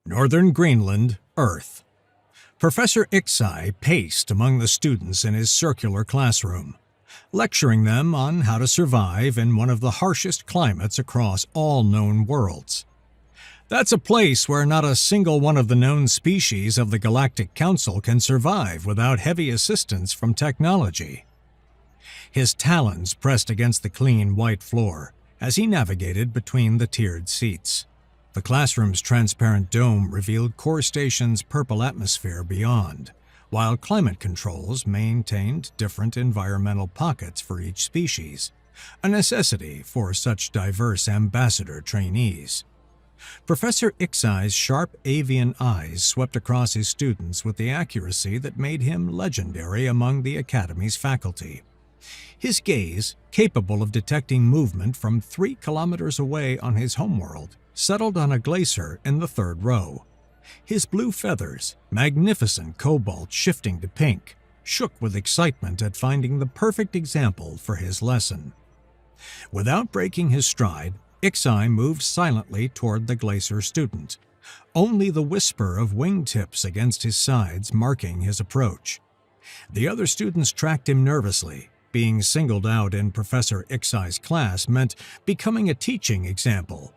Northern Greenland, Earth. Professor Ixai paced among the students in his circular classroom, lecturing them on how to survive in one of the harshest climates across all known worlds. That's a place where not a single one of the known species of the Galactic Council can survive without heavy assistance from technology. His talons pressed against the clean white floor as he navigated between the tiered seats. The classroom's transparent dome revealed Core Station's purple atmosphere beyond, while climate controls maintained different environmental pockets for each species, a necessity for such diverse ambassador trainees. Professor Ixai's sharp avian eyes swept across his students with the accuracy that made him legendary among the Academy's faculty. His gaze, capable of detecting movement from 3 kilometers away on his homeworld, settled on a glacier in the third row. His blue feathers, magnificent cobalt shifting to pink, shook with excitement at finding the perfect example for his lesson. Without breaking his stride, Ixai moved silently toward the glacier student, only the whisper of wingtips against his sides marking his approach. The other students tracked him nervously. Being singled out in Professor Ixai's class meant becoming a teaching example.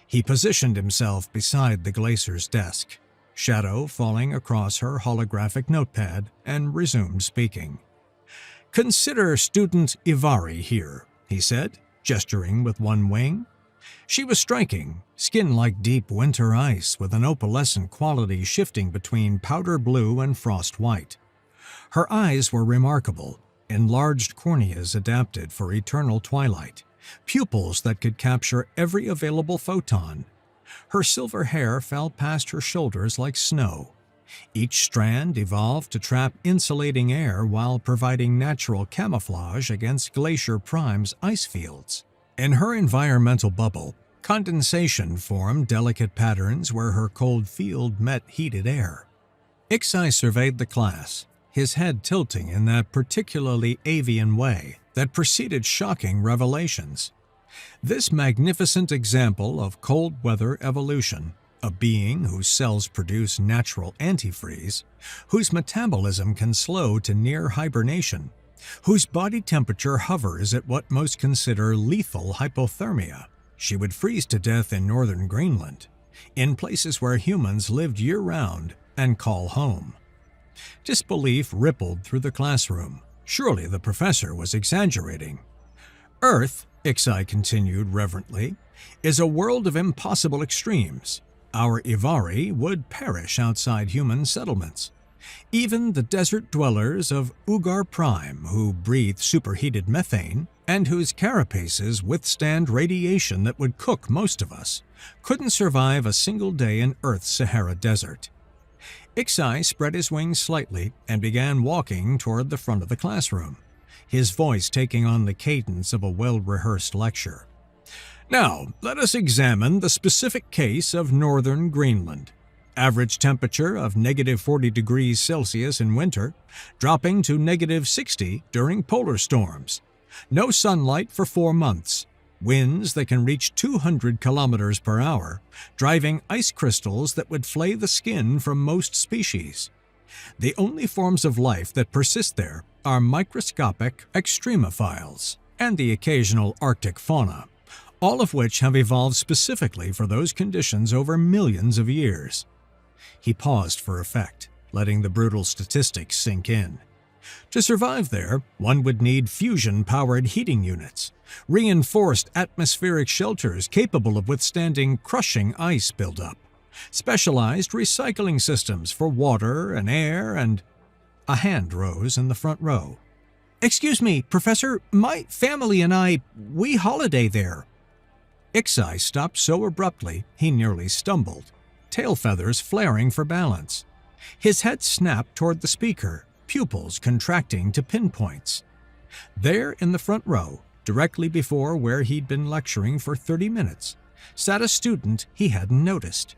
He positioned himself beside the glacier's desk, shadow falling across her holographic notepad, and resumed speaking. "Consider student Ivari here," he said, gesturing with one wing. She was striking, skin like deep winter ice with an opalescent quality shifting between powder blue and frost white. Her eyes were remarkable, enlarged corneas adapted for eternal twilight, pupils that could capture every available photon. Her silver hair fell past her shoulders like snow. Each strand evolved to trap insulating air while providing natural camouflage against Glacier Prime's ice fields. In her environmental bubble, condensation formed delicate patterns where her cold field met heated air. Ixai surveyed the class, his head tilting in that particularly avian way that preceded shocking revelations. This magnificent example of cold weather evolution, a being whose cells produce natural antifreeze, whose metabolism can slow to near hibernation, whose body temperature hovers at what most consider lethal hypothermia. She would freeze to death in northern Greenland, in places where humans lived year-round and call home. Disbelief rippled through the classroom. Surely the professor was exaggerating. Earth, Ixai continued reverently, is a world of impossible extremes. Our Ivari would perish outside human settlements. Even the desert dwellers of Ugar Prime, who breathe superheated methane and whose carapaces withstand radiation that would cook most of us, couldn't survive a single day in Earth's Sahara Desert. Ixai spread his wings slightly and began walking toward the front of the classroom, his voice taking on the cadence of a well-rehearsed lecture. "Now, let us examine the specific case of northern Greenland. Average temperature of -40 degrees Celsius in winter, dropping to -60 during polar storms. No sunlight for 4 months. Winds that can reach 200 kilometers per hour, driving ice crystals that would flay the skin from most species. The only forms of life that persist there are microscopic extremophiles and the occasional Arctic fauna, all of which have evolved specifically for those conditions over millions of years." He paused for effect, letting the brutal statistics sink in. To survive there, one would need fusion-powered heating units, reinforced atmospheric shelters capable of withstanding crushing ice buildup, specialized recycling systems for water and air, and... A hand rose in the front row. "Excuse me, Professor, my family and we holiday there." Ixai stopped so abruptly he nearly stumbled, tail feathers flaring for balance. His head snapped toward the speaker, pupils contracting to pinpoints. There in the front row, directly before where he'd been lecturing for 30 minutes, sat a student he hadn't noticed.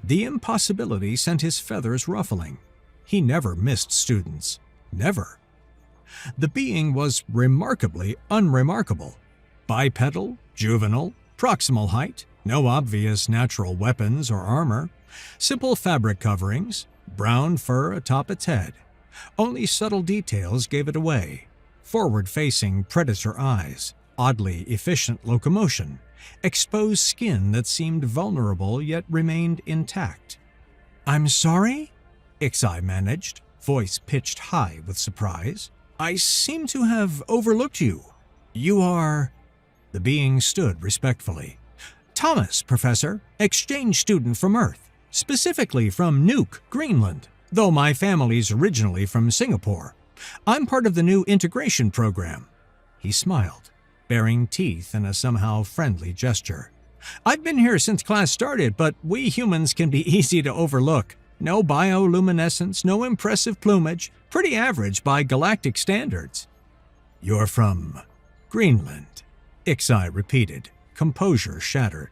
The impossibility sent his feathers ruffling. He never missed students. Never. The being was remarkably unremarkable. Bipedal, juvenile, proximal height, no obvious natural weapons or armor, Simple fabric coverings, brown fur atop its head. Only subtle details gave it away. Forward-facing predator eyes, oddly efficient locomotion, exposed skin that seemed vulnerable yet remained intact. "I'm sorry?" Ixai managed, voice pitched high with surprise. "I seem to have overlooked you. You are—" The being stood respectfully. "Thomas, Professor, exchange student from Earth, specifically from Nuuk, Greenland, though my family's originally from Singapore. I'm part of the new integration program." He smiled, baring teeth in a somehow friendly gesture. "I've been here since class started, but we humans can be easy to overlook. No bioluminescence, no impressive plumage, pretty average by galactic standards." "You're from Greenland," Ixai repeated, composure shattered.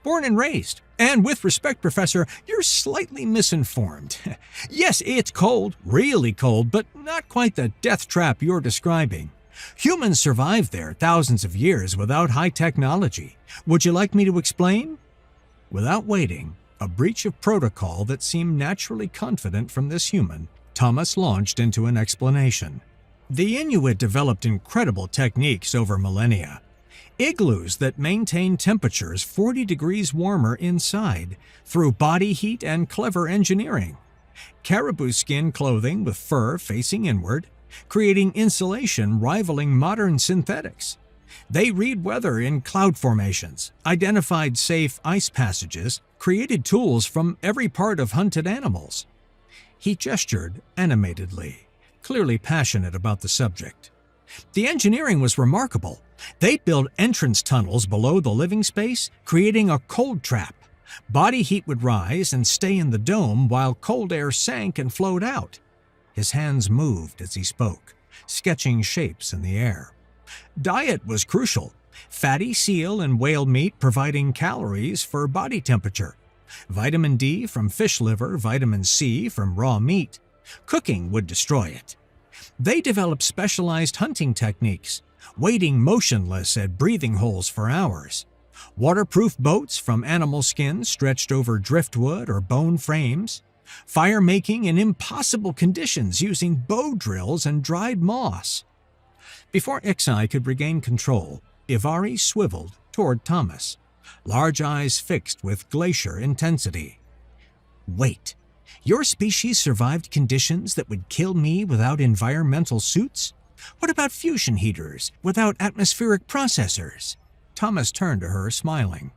"Born and raised. And with respect, Professor, you're slightly misinformed. Yes, it's cold, really cold, but not quite the death trap you're describing. Humans survived there thousands of years without high technology. Would you like me to explain?" Without waiting, a breach of protocol that seemed naturally confident from this human, Thomas launched into an explanation. The Inuit developed incredible techniques over millennia. Igloos that maintain temperatures 40 degrees warmer inside through body heat and clever engineering. Caribou skin clothing with fur facing inward, creating insulation rivaling modern synthetics. They read weather in cloud formations, identified safe ice passages, created tools from every part of hunted animals. He gestured animatedly, clearly passionate about the subject. The engineering was remarkable. They'd build entrance tunnels below the living space, creating a cold trap. Body heat would rise and stay in the dome while cold air sank and flowed out. His hands moved as he spoke, sketching shapes in the air. Diet was crucial. Fatty seal and whale meat providing calories for body temperature. Vitamin D from fish liver, vitamin C from raw meat. Cooking would destroy it. They developed specialized hunting techniques, waiting motionless at breathing holes for hours. Waterproof boats from animal skin stretched over driftwood or bone frames. Fire making in impossible conditions using bow drills and dried moss. Before Ixai could regain control, Ivari swiveled toward Thomas, large eyes fixed with glacier intensity. "Wait, your species survived conditions that would kill me without environmental suits? What about fusion heaters without atmospheric processors?" Thomas turned to her, smiling.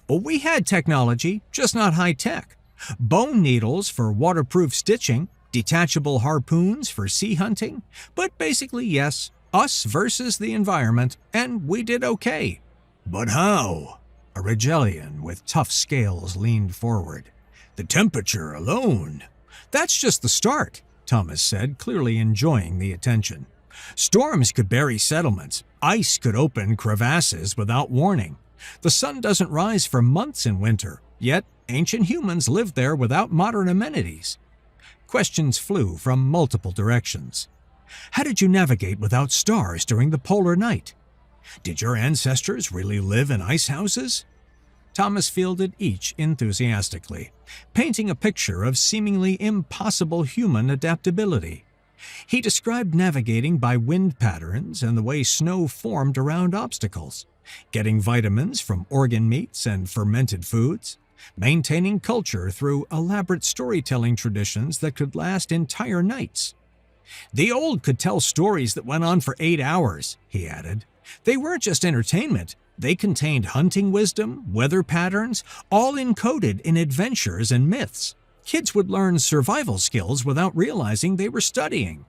"Well, we had technology, just not high-tech. Bone needles for waterproof stitching, detachable harpoons for sea hunting. But basically, yes, us versus the environment, and we did okay." "But how?" A Rigelian with tough scales leaned forward. "The temperature alone." "That's just the start," Thomas said, clearly enjoying the attention. "Storms could bury settlements. Ice could open crevasses without warning. The sun doesn't rise for months in winter, yet ancient humans lived there without modern amenities." Questions flew from multiple directions. How did you navigate without stars during the polar night? Did your ancestors really live in ice houses? Thomas fielded each enthusiastically, painting a picture of seemingly impossible human adaptability. He described navigating by wind patterns and the way snow formed around obstacles, getting vitamins from organ meats and fermented foods, maintaining culture through elaborate storytelling traditions that could last entire nights. "The old could tell stories that went on for 8 hours," he added. "They weren't just entertainment. They contained hunting wisdom, weather patterns, all encoded in adventures and myths. Kids would learn survival skills without realizing they were studying."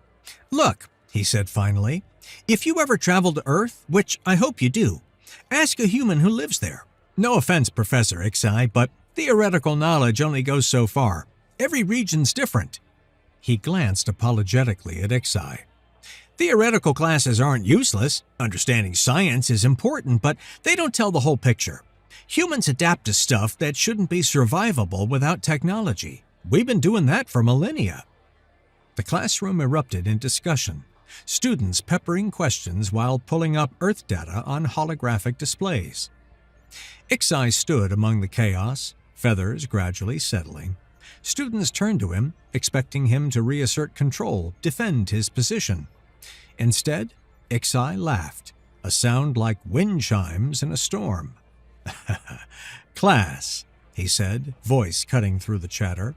"Look," he said finally, "if you ever travel to Earth, which I hope you do, ask a human who lives there. No offense, Professor Ixai, but theoretical knowledge only goes so far. Every region's different." He glanced apologetically at Ixai. "Theoretical classes aren't useless. Understanding science is important, but they don't tell the whole picture. Humans adapt to stuff that shouldn't be survivable without technology. We've been doing that for millennia." The classroom erupted in discussion, students peppering questions while pulling up Earth data on holographic displays. Ixai stood among the chaos, feathers gradually settling. Students turned to him, expecting him to reassert control, defend his position. Instead, Ixai laughed, a sound like wind chimes in a storm. "Class," he said, voice cutting through the chatter,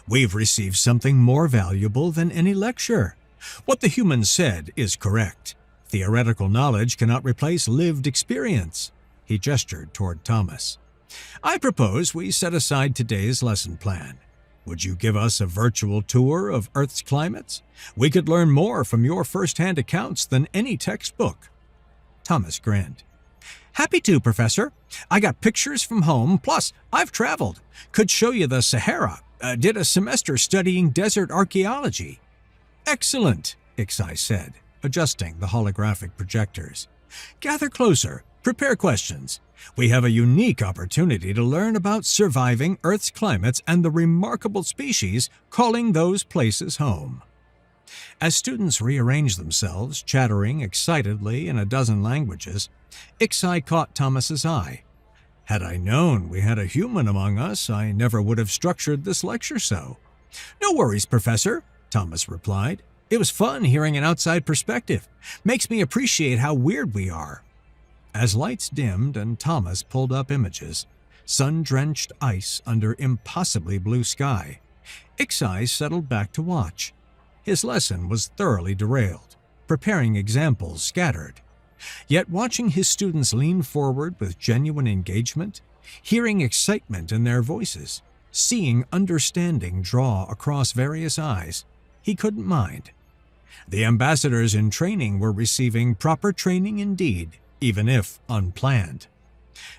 "we've received something more valuable than any lecture. What the human said is correct. Theoretical knowledge cannot replace lived experience." He gestured toward Thomas. "I propose we set aside today's lesson plan. Would you give us a virtual tour of Earth's climates? We could learn more from your first-hand accounts than any textbook." Thomas grinned. "Happy to, Professor. I got pictures from home, plus I've traveled. Could show you the Sahara. Did a semester studying desert archaeology." "Excellent," Ixai said, adjusting the holographic projectors. "Gather closer. Prepare questions. We have a unique opportunity to learn about surviving Earth's climates and the remarkable species calling those places home." As students rearranged themselves, chattering excitedly in a dozen languages, Ixai caught Thomas's eye. "Had I known we had a human among us, I never would have structured this lecture so." "No worries, Professor," Thomas replied. "It was fun hearing an outside perspective. Makes me appreciate how weird we are." As lights dimmed and Thomas pulled up images, sun-drenched ice under impossibly blue sky, Ixai settled back to watch. His lesson was thoroughly derailed, preparing examples scattered. Yet watching his students lean forward with genuine engagement, hearing excitement in their voices, seeing understanding draw across various eyes, he couldn't mind. The ambassadors in training were receiving proper training indeed, even if unplanned.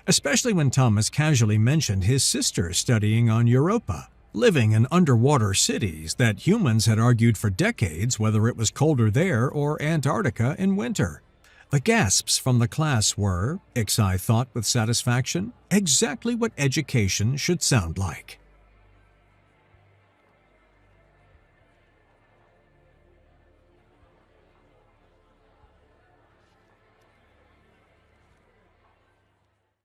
Especially when Thomas casually mentioned his sister studying on Europa, living in underwater cities that humans had argued for decades whether it was colder there or Antarctica in winter. The gasps from the class were, Ixai thought with satisfaction, exactly what education should sound like.